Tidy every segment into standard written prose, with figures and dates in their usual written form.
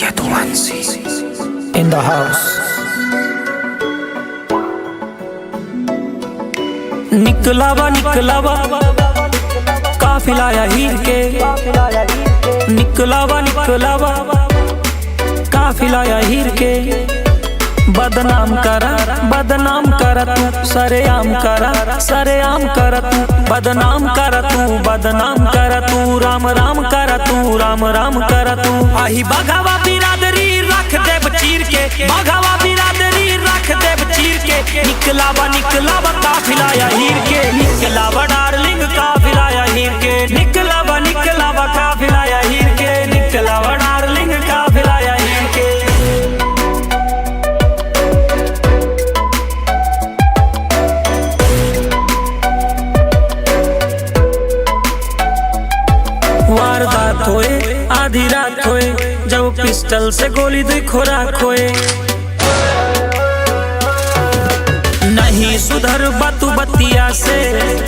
Yadwansi in the house. निकलावा निकलावा काफिला या हीर के, निकलावा निकलावा काफिला या हीर के। बदनाम करा तू सरेआम करा तू बदनाम करा तू राम राम करा तू आही बाघावा बिरादरी रख देव चीर के, बाघावा बिरादरी रख देव चीर के। निकलावा काफिला या हीर के, निकलावा डार्लिंग काफिला या हीर के। निकलावा काफिला या हीर के, निकलावा डार्लिंग काफिला या हीर के। वारदात होए आधी रात होए, जब पिस्टल से गोली दुई खोराक होए। नहीं सुधर बातू बतिया से,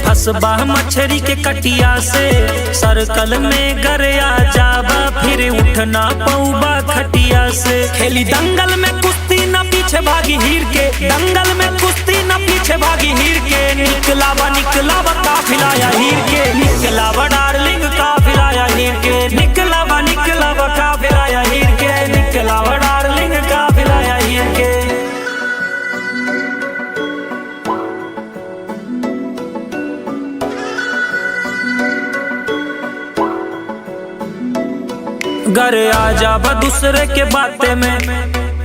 फंसबा मछरी के कटिया से। सर्कल में गरया जाबा फिर उठना पौबा खटिया से। खेली दंगल में कुश्ती न पीछे भागी हीर के, दंगल में कुश्ती न पीछे भागी हीर के। निकलावा काफिला या हीर के, निकलावा डार्लिंग काफिला या हीर के। निकलावा काफिला या हीर के, निकलावा डार्लिंग काफिला या हीर के। घर आ जाबा दूसरे के बाते में,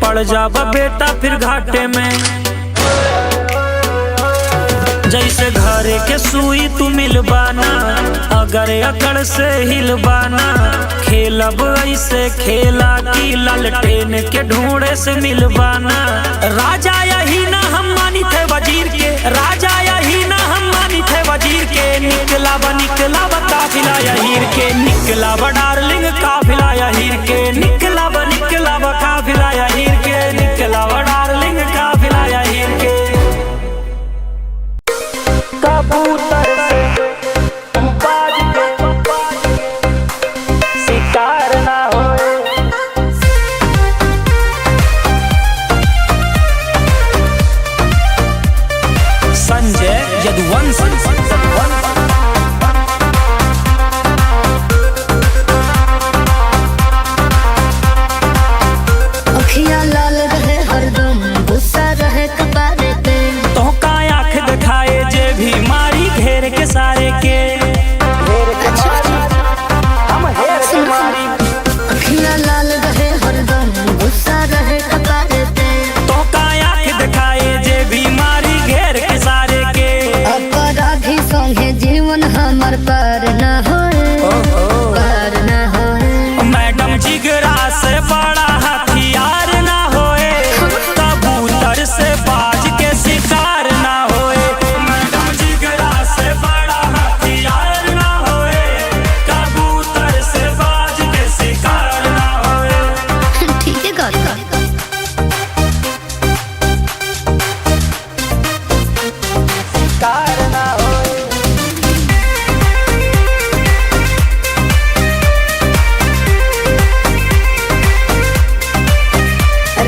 पड़ जाबा बेटा फिर घाटे में। जैसे घरे के सुई तू मिलबाना, अगर अकड़ से हिलबाना। खेलब ऐसे खेला की ललटेन के ढूंढे से मिलबाना। राजा यही ना हम मानी थे वजीर के, राजा यही ना हम मानी थे वजीर के। निकलावा काफिला या हीर के, निकलावा डार्लिंग काफिला या हीर के। निकलावा काफिला या हीर के, निकलावा डार्लिंग काफिला या हीर के। कबूतर से बाज के शिकार ना होए। संजय यदुवंशी अखियां लाल रहे हरदम, गुस्सा रहे कपारे पे। तो का आँख दिखाए जे भी मारी घेर के सारे के। अखियां लाल रहे हरदम, गुस्सा रहे कपारे पे। तो का आँख दिखाए जे भी मारी घेर के सारे के। अपराधी संगे जीवन हमर पार न होए, पार न होए। मैडम जिगरा से बड़ा हथियार ना होए, कबूतर से बाज के शिकार ना होए। मैडम जिगरा से बड़ा हथियार ना होए, कबूतर से बाज के शिकार ना होए। ठीक है गाता। शिकार ना होए।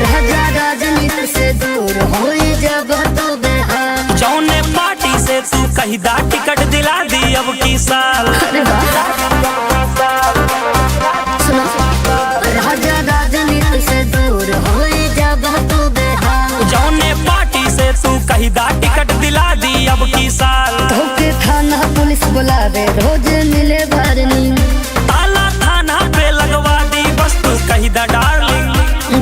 राजा राजनीति से दूर होए जब तो बेहाल। जौने पार्टी से तू कही दा टिकट दिला दी अब की साल। अरे वाह। सुनो, राजा राजनीति से दूर होए जब तो बेहाल। जौने पार्टी से तू कही दा टिकट दिला दी अब की साल। धोखे थाना पुलिस बुलावे, रोज मिले भरनी। ताला थाना पे लगवा दी बस तू कही दा डार्लिंग।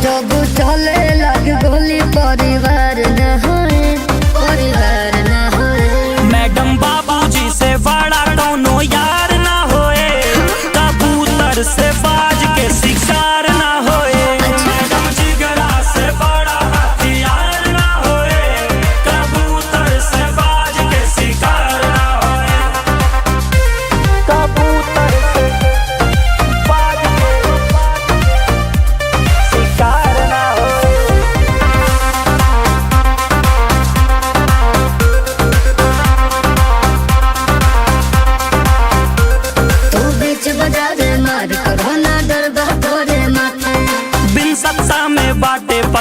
जब चले लग गोली परिवार न होए, परिवार न होए। मैडम बाबूजी से बड़ा कोनो यार ना होए, कबूतर से बाज के शिकार ना होए। मैडम जिगरा से बड़ा हथियार ना होए, कबूतर से बाज के शिकार ना होए। कबूतर से बाज के शिकार ना होए।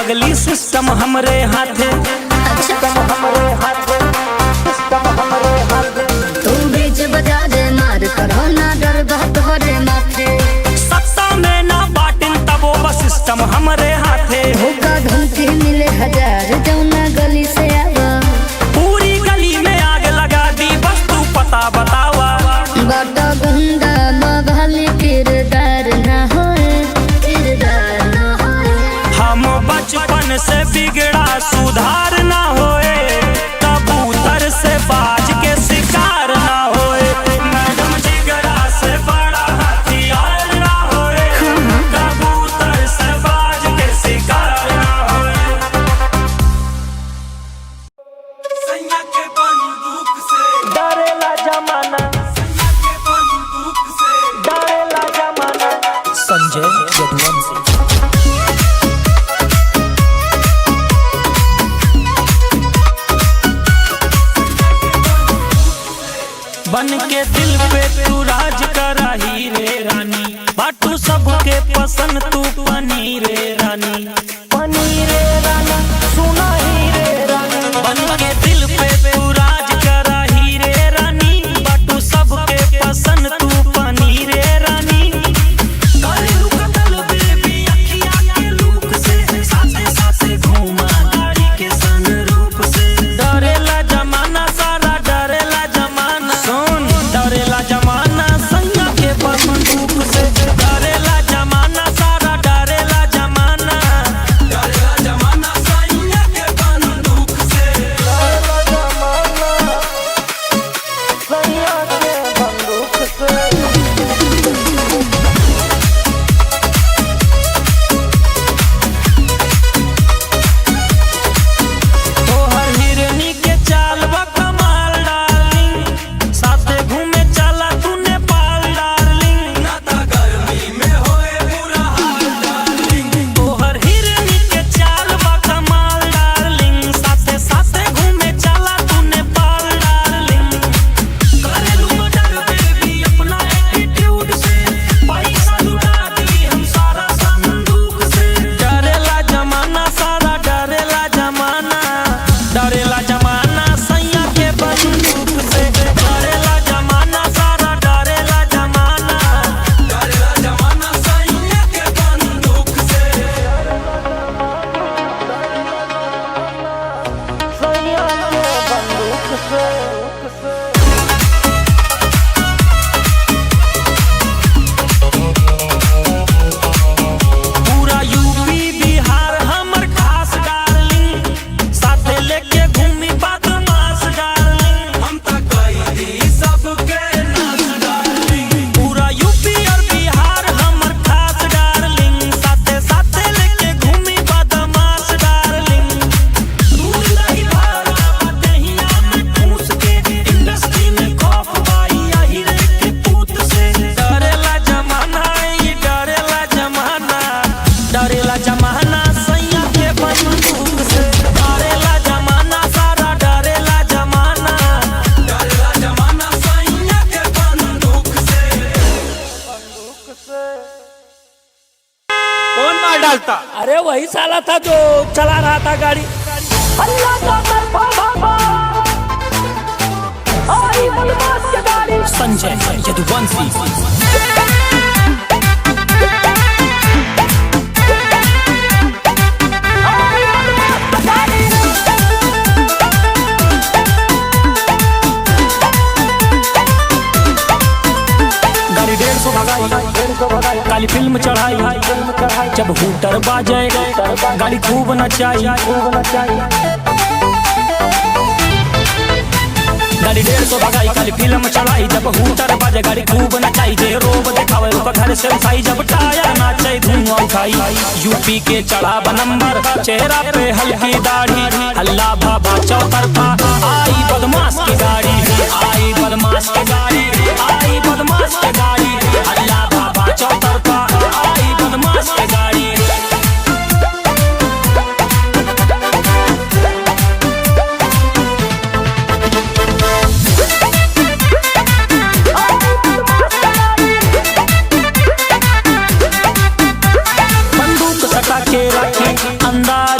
पगली सिस्टम हमरे हाथे। तू बीच बजा दे मार करो ना डर तोहरे माथे। सत्ता में ना बाटिन तबो बस सिस्टम हमरे हाथे। धोखा धमकी मिले हजार जौना गली से आवा। पूरी गली में आग लगा दी बस तू पता बतावा। बड़ा गंदा मवाली किरदार ना होए, किरदार ना होए। हम बचपन से बिगड़ा सुधार ना होए। कबूतर से बाज के शिकार ना होए। मैडम जिगरा से बड़ा हथियार ना होए। कबूतर से बाज के शिकार ना होए। सैया के बंदूक से डरेला जमाना। सैया के बंदूक से डरेला जमाना। संजय यदुवंशी। बन के दिल पे तू राज करा हीरे रानी। बाटू सबके पसंद तू पनीरे रानी। पनीरे रानी सुना हीरे रानी। बन के दिल पे तू राज करा हीरे रानी। बाटू सबके पसंद तू पनीरे रानी। करेलू कतल बेबी अखिया के लूक से। साथे साथे घूमा गाड़ी के सनरूफ से। डरेला जमाना सारा डरेला जमाना। डरेला जमाना सैया के बंदूक से। डरेला जमाना सारा डरेला जमाना। डरेला जमाना सैया के बंदूक से। डरेला जमाना सैया के बंदूक से। तोहर हिरनी के चाल बा कमाल डार्लिंग। साथे घूमे चला तू नेपाल डार्लिंग। नाता गर्मी में होए बुरा हाल डार्लिंग। तोहर हिरनी के चाल बा कमाल डार्लिंग। साथे साथे घूमे चला तू नेपाल डार्लिंग। करेलू मर्डर बेबी अपना एटीट्यूड से। पैसा लुटा दी हम सारा संदूक से। डरेला जमाना सारा डरेला जमाना। डरेला जमाना सैया के बंदूक से। डरेला जमाना सारा डरेला जमाना। डरेला जमाना सैया के बंदूक से। सैया के बंदूक से। पूरा यूपी बिहार हमर खास डार्लिंग। साथे लेके घूमी बदमाश डार्लिंग। हम त कई दी सबके नाश डार्लिंग। पूरा यूपी और बिहार हमर खास डार्लिंग। साथे साथे लेके घूमी बदमाश डार्लिंग। दूर नहीं भागा बदहिया में ठूस के। इंडस्ट्री में खौफ बाई यही रे के पूत से। डरेला जमाना ये डरेला जमाना। डरेला जमाना सैया के बंदूक से। डरेला जमाना सारा डरेला जमाना। डरेला जमाना सैया के बंदूक से। कौन मार डालता? अरे वही साला था जो चला रहा था गाड़ी। अल्लाह का तरफा बाबा आई बदमाश की गाड़ी। संजय यदुवंशी। गाड़ी 150 भगाई काली फिल्म चढ़ाई। जब हूटर बाजे गाड़ी खूब नचाई। गाड़ी 150 भगाई काली फिल्म चढ़ाई। जब हूटर बाजे गाड़ी खूब नचाई। जे रोब देखावे ओकर घर से उठाई। जब टायर नाचे धुआं उठाई। यूपी के चढ़ा नंबर चेहरा पे हल्की दाढ़ी। अल्लाह बाबा चौतरफा आई बदमाश की गाड़ी। आई बदमाश की गाड़ी। आई बदमाश की गाड़ी। अल्लाह बाबा चौतरफा आई बदमाश की गाड़ी। अंदाज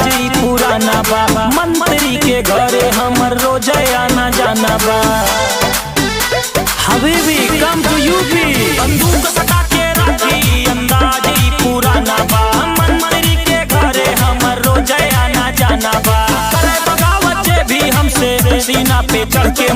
सीना पे चढ़ के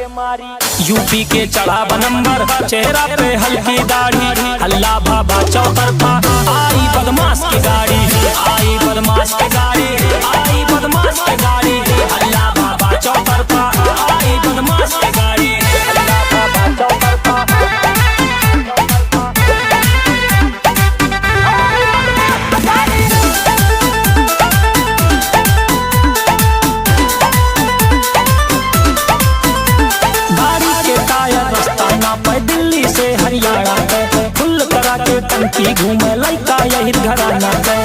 मारी। यूपी के चढ़ावा नंबर, चेहरा पे हल्की दाढ़ी, हल्ला भाभा चौतरफा, आई बदमाश की गाड़ी, आई बदमाश की गाड़ी, आई बदमाश की गाड़ी, हल्ला भाभा चौतरफा, आई बदमाश की गाड़ी, हल्ला भाभा चौतरफा। दिल्ली से हरियाणा पे फुल करा के टंकी घूमे लइका यही घराना पे।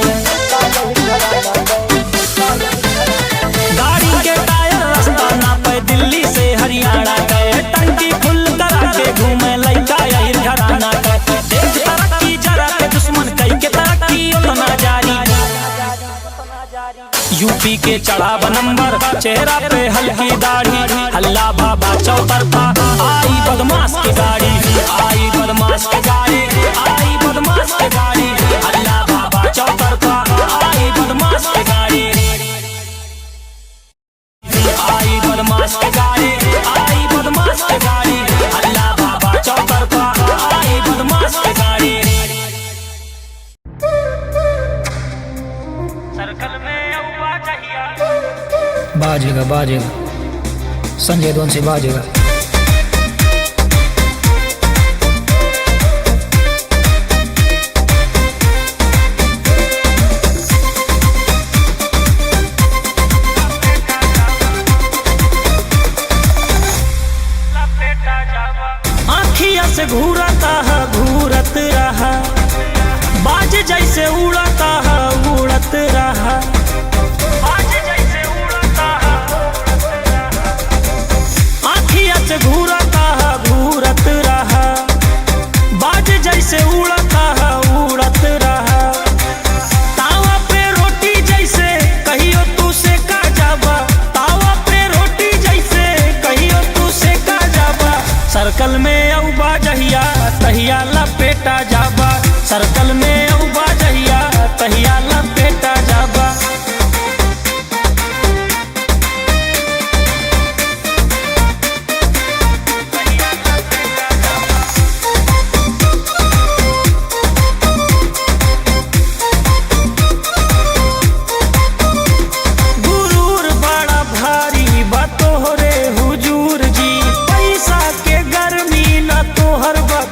गाड़ी के टायर रास्ता ना पे दिल्ली से हरियाणा पे टंकी फुल करा के घूमे लइका यही घराना पे। देख तरक्की जरा के दुश्मन कई के तरक्की उतना जारी। यूपी के चढ़ावा नंबर, चेहरा पे हल्की दाढ़ी, हल्ला भाभा चौतरफा, आई बदमाश की गाड़ी, आई बदमाश की गाड़ी, आई बदमाश की गाड़ी, हल्ला भाभा चौतरफा, आई बदमाश की गाड़ी, आई बदमाश की गाड़ी, आई बदमाश की गाड़ी, हल्ला भाभा चौतरफा, आई बदमाश की गाड़ी। सर्कल में बाजेगा बाजेगा, संजय दोन से बाजेगा। आँखिया से घूरता है घूरत रहा, बाज जैसे उड़ता है उड़त रहा, घूरता है घूरत रहा, बाज जैसे उड़ता है उड़त रहा। तावा पे रोटी जैसे कहियो तू से का जाबा, तावा पे रोटी जैसे कहियो तू से का जाबा। सर्कल में औबा जहिया तहिया लपेटा जाबा, सर्कल में औबा जहिया तहिया लपेटा जाबा।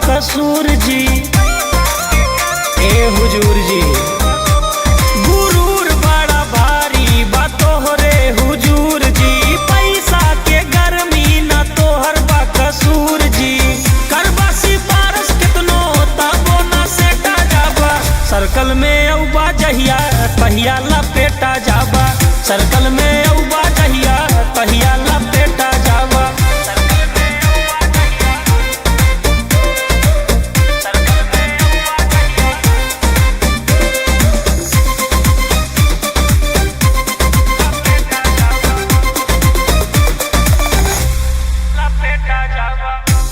कसूर जी ए हुजूर जी, गुरूर बड़ा भारी बा तोहरे हुजूर जी, पैसा के गर्मी न तोहर बा कसूर जी। करबा सिफारिश कितनो तबो न सेटा जाबा, सर्कल में औबा जहिया तहिया लपेटा जाबा, सर्कल में औबा जहिया तहिया लपेटा जाबा।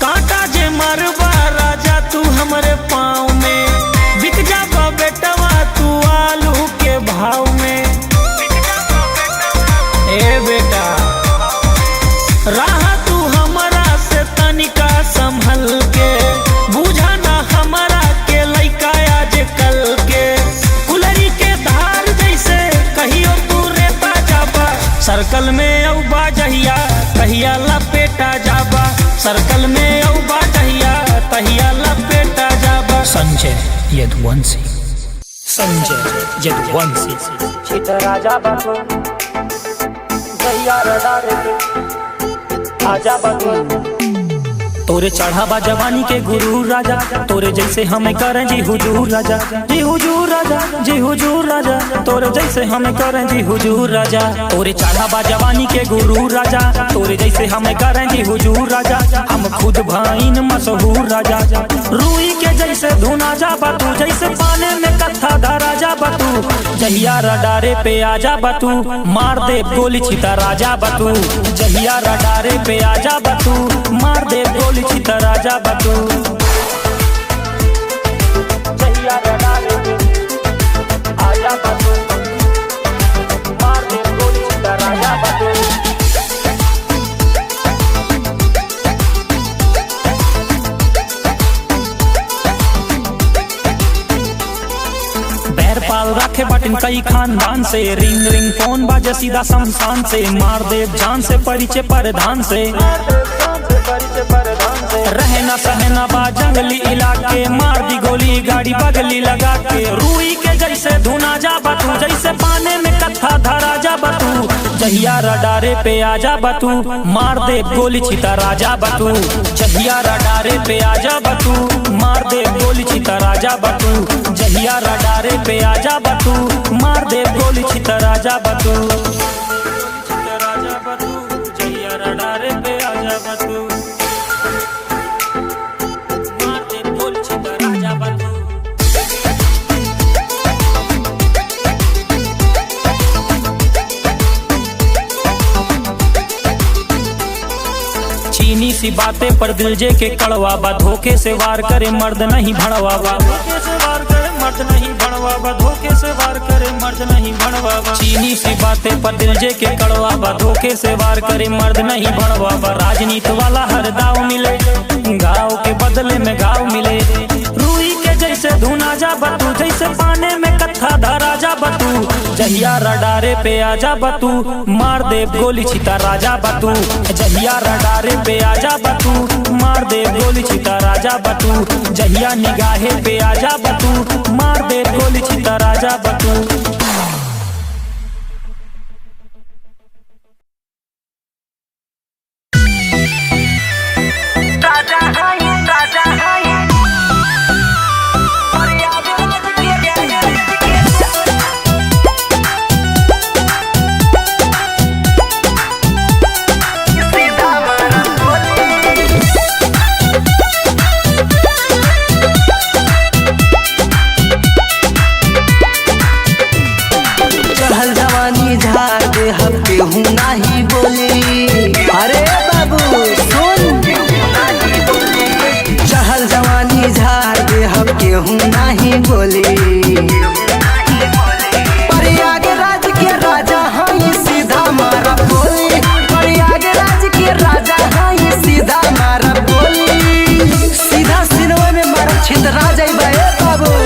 कांटा जे मरबा राजा तू हमरे पाँव में, बिक जाबा बेटवा तू आलू के भाव में। ए बेटा रहा तू हमरा से तनिका संभल के, बुझा ना हमरा के लइका आज कल के। कुलरी के धार जैसे कहियो तू रेता जाबा, सर्कल में औबा जहिया तहिया लपेटा जाबा, सर्कल में औबा जहिया तहिया लपेटा जाबा। संजय यदुवंशी, संजय यदुवंशी। चित राजा बाबू जहिया रडारे आजा बाबू। तोरे चढ़ावा जवानी के गुरु राजा, तोरे जैसे हमें करें जी हुजूर राजा, जी हुजूर राजा, जी हुजूर राजा, तोरे जैसे हमें करें जी हुजूर राजा। तोरे चढ़ावा जवानी के गुरु राजा, तोरे जैसे हमें करें जी हुजूर राजा, हम खुद भाईन मशहूर राजा। रूई के जैसे धुना जा बातू, जैसे पाने में कत्था धरा जा बातू, जहिया रडारे पे आजा बातू, मार दे गोली छिता राजा बातू, जहिया रडारे पे आजा बातू, मार दे गोली छिता राजा बातू, जहिया रडारे पे आजा बातू, मार दे गोली छिता राजा बातू। रखे बटन कई खानदान से, रिंग रिंग फोन बाजे सीधा शमशान से, मार दे जान से परिचय प्रधान से, रहना सहना बा जंगली इलाके, मार दी गोली गाड़ी बगली लगा के, रूई के जैसे धुना जा बतू, जैसे पाने में कत्था धरा जा बतू, जहिया रडारे पे आजा बतू, मार दे गोली छिता राजा बतू, जहिया रडारे पे आजा बतू, मार दे गोली छिता राजा बतू, जहिया रडारे पे आजा बतू, मार दे गोली छिता राजा बतू, जहिया रडारे पे आजा बतू, मार दे गोली छिता राजा बतू। चीनी सी बातें पर दिल जे के कड़वा बा, धोखे से वार करे मर्द नहीं भड़वा बा, धोखे से वार करे मर्द नहीं भड़वा बा, धोखे से वार करे मर्द नहीं भड़वा बा। चीनी सी बातें पर दिल जे के कड़वा बा, धोखे से वार करे मर्द नहीं भड़वा बा। राजनीति वाला हर दाव मिले, गाँव के बदले में गाँव मिले, रूई के जैसे धुना जा बतू, जैसे पाने में कत्था धरा जा बतू, जहिया रडारे पे आजा बतू, मार दे गोली छिता राजा बतू, जहिया रडारे पे आजा बतू, मार दे गोली छिता राजा बतू, जहिया निगाहे पे आजा बतू, मार दे गोली छिता राजा बतू। नहीं बोली, अरे बाबू सुन, चहल जवानी झाड़ दे हम केहू नहीं बोली, प्रयागराज के राजा हई सीधा मारा बोली, प्रयागराज के राजा हई सीधा मारा बोली, सीधा सिनवा में मारा छितरा जाइबा बाबू।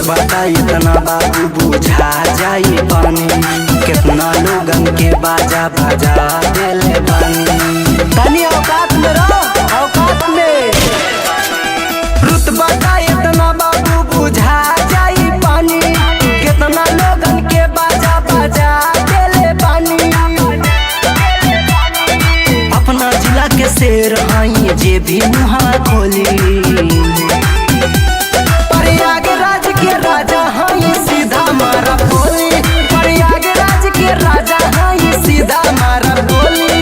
बता इतना बाबू बुझा जाई पानी, कितना लोगन के बाजा बजा देले बानी, तनी औकात में रहो, औकात में। रुतबा का इतना बाबू बुझा जाई पानी, कितना लोगन के बाजा बजा देले बानी, अपना जिला के शेर हई जे भी मुहा खोली, प्रयागराज के राजा हई सीधा मारा बोली, प्रयागराज के राजा हई सीधा मारा बोली।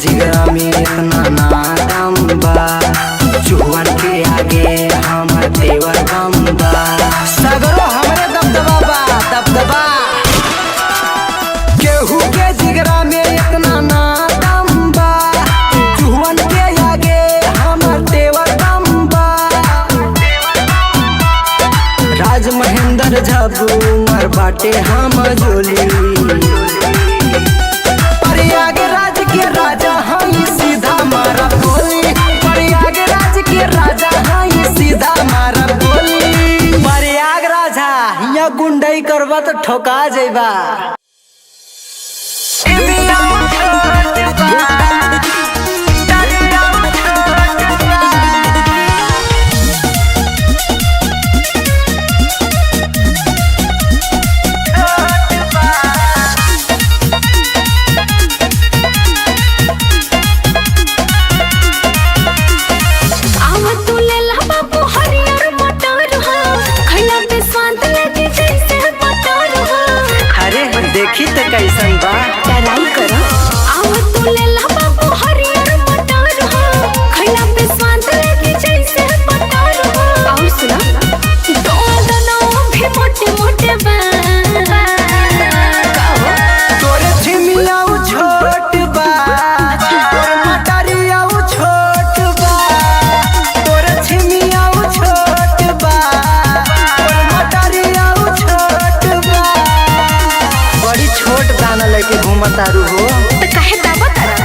जिगरा में इतना नादम बा, चुहन के आगे हमर तेवर बम बा, सगरो हमरे दबदबा बा, दबदबा। केहू के जिगरा में इतना नादम बा, चुहन के आगे हमर तेवर बम बा, राज महेंद्र झब्बू मर बाटे हम जोली, प्रयागराज के राजा हई सीधा मारा बोली, प्रयागराज के राजा हई सीधा मारा बोली, प्रयागराज यहाँ गुंडई करबा तो ठोका जाइबा। देखी तो कैसन बा, ट्राई करो। आव तू ले ला बाबू हरियर बतारू हो तो काहे दावा तारा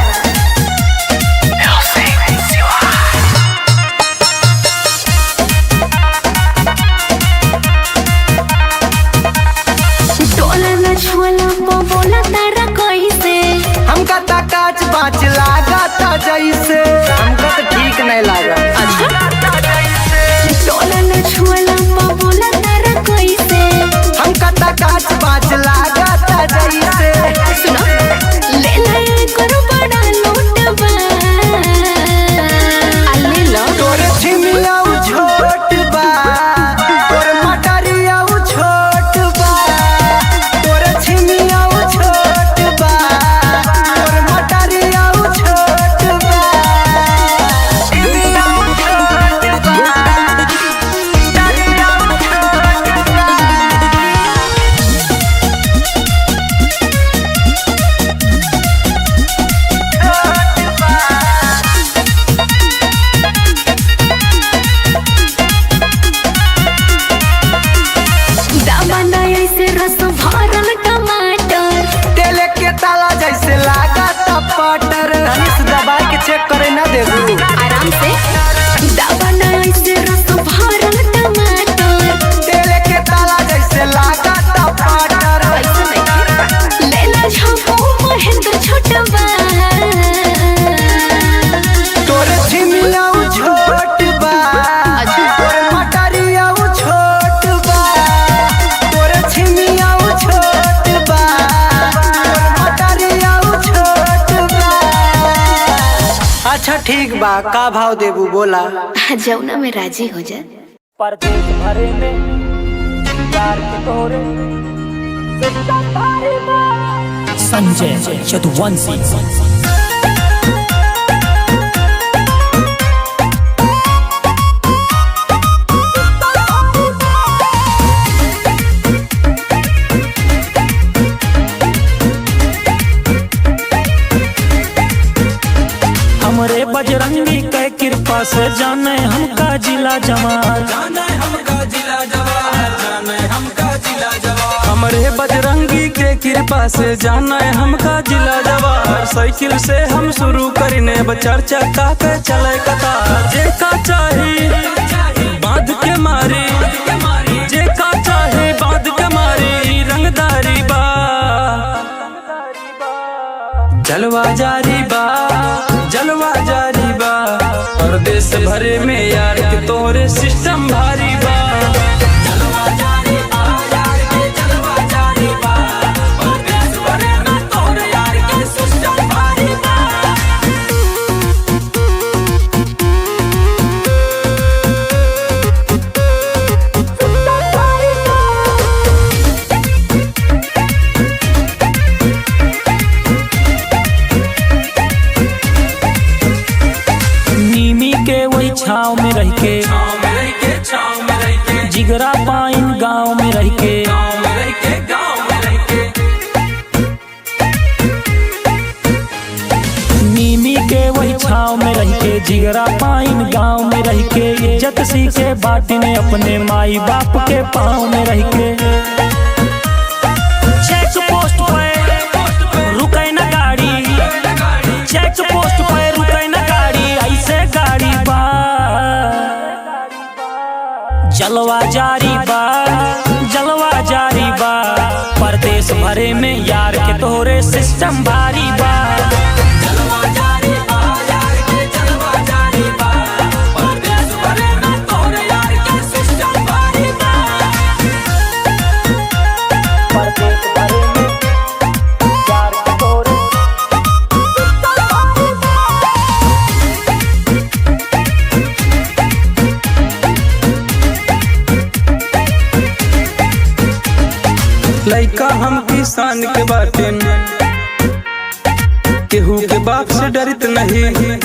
टोला न छुअला बोला तारा कैसे हमका ता काच बाच लागता जैसे हमका तो ठीक नहीं लगा। टोला न छुअला बोला तारा कैसे हमका ता काच बाच लागता जैसे सुनो ले ले करो बड़ा लोटबा ले लो तोरे छिमिया छोट बा तोरे मटरिया छोट बा तोरे छिमिया छोट बा तोरे मटरिया छोट बा छिमिया छोट बा मटरिया छोट बा। दामना ऐसे रस भरल टमाटर तेल के ताला जैसे लागत पटर इस दबाई के चेक करे ना देबू आराम से दामना ऐसे रस भरल टमाटर तेल के ताला जैसे लागत पटर ऐसे नहीं ले लो झपो महेंद्र छोटबा तोरे छिमिया छोट बा तोरे मटरिया छोट बा तोरे छिमिया छोट बा तोरे मटरिया छोट बा। अच्छा ठीक बा का भाव देबू बोला जौना में राजी हो जा परदेश भरे में यार के तोरे संजय यदुवंशी। हमरे बजरंगी के कृपा से जाने हमका जिला जवान हमरे बजरंगी के कृपा से जाना है हमका जिला जवार साइकिल से हम शुरू करने बचर चक्का पे चले कतार जे का चाही बांध के मारी जे का चाही बांध के मारी रंगदारी बा जलवा जारी बा जलवा जारी बा परदेश भरे में यार के तोरे सिस्टम भारी बा जलवा जारी बा यार के जलवा जारी बा परदेश भरे में तोरे यार के सिस्टम भारी बा। नीमी के वही छाव में रह के जिगरा पाइन गाँव में रह के नीमी के वही छाव में रह के जिगरा पाइन गाँव में रह के इज्जत सीखे बाटने अपने माई बाप के पाँव में रह के चेक पोस्ट पे रुके न गाड़ी चेक पोस्ट पे रुके न गाड़ी ऐसे गाड़ी बा जलवा जारी बा जलवा जारी बा परदेश भरे में यार के तोरे सिस्टम भारी बा जलवा जारी बा यार के जलवा जारी बा परदेश भरे में तोरे यार के सिस्टम भारी बा परदेश भरे में यार के तोरे लइका हम किसान के बाटे केहू के बाप से डरित नहीं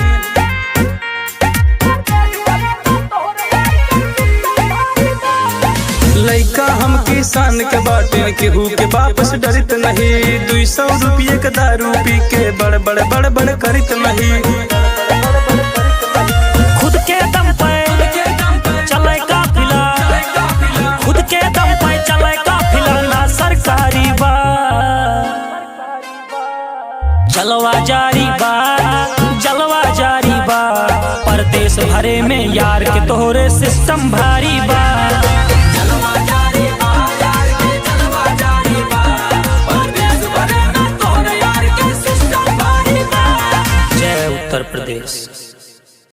लइका हम किसान के बाटे केहू के बाप से डरित नहीं 200 रुपये के दारू पी के बड़ बड़ करित नहीं खुद के दम पे चले काफिला खुद के दम पे चले काफिला ना सरकारी बा जलवा जारी बा, जलवा जारी बा, परदेश भरे में यार के तोहरे सिस्टम भारी बा। जलवा जारी बा, यार के जलवा जारी बा, परदेश भरे में तोहरे यार के सिस्टम भारी बा। जय उत्तर प्रदेश।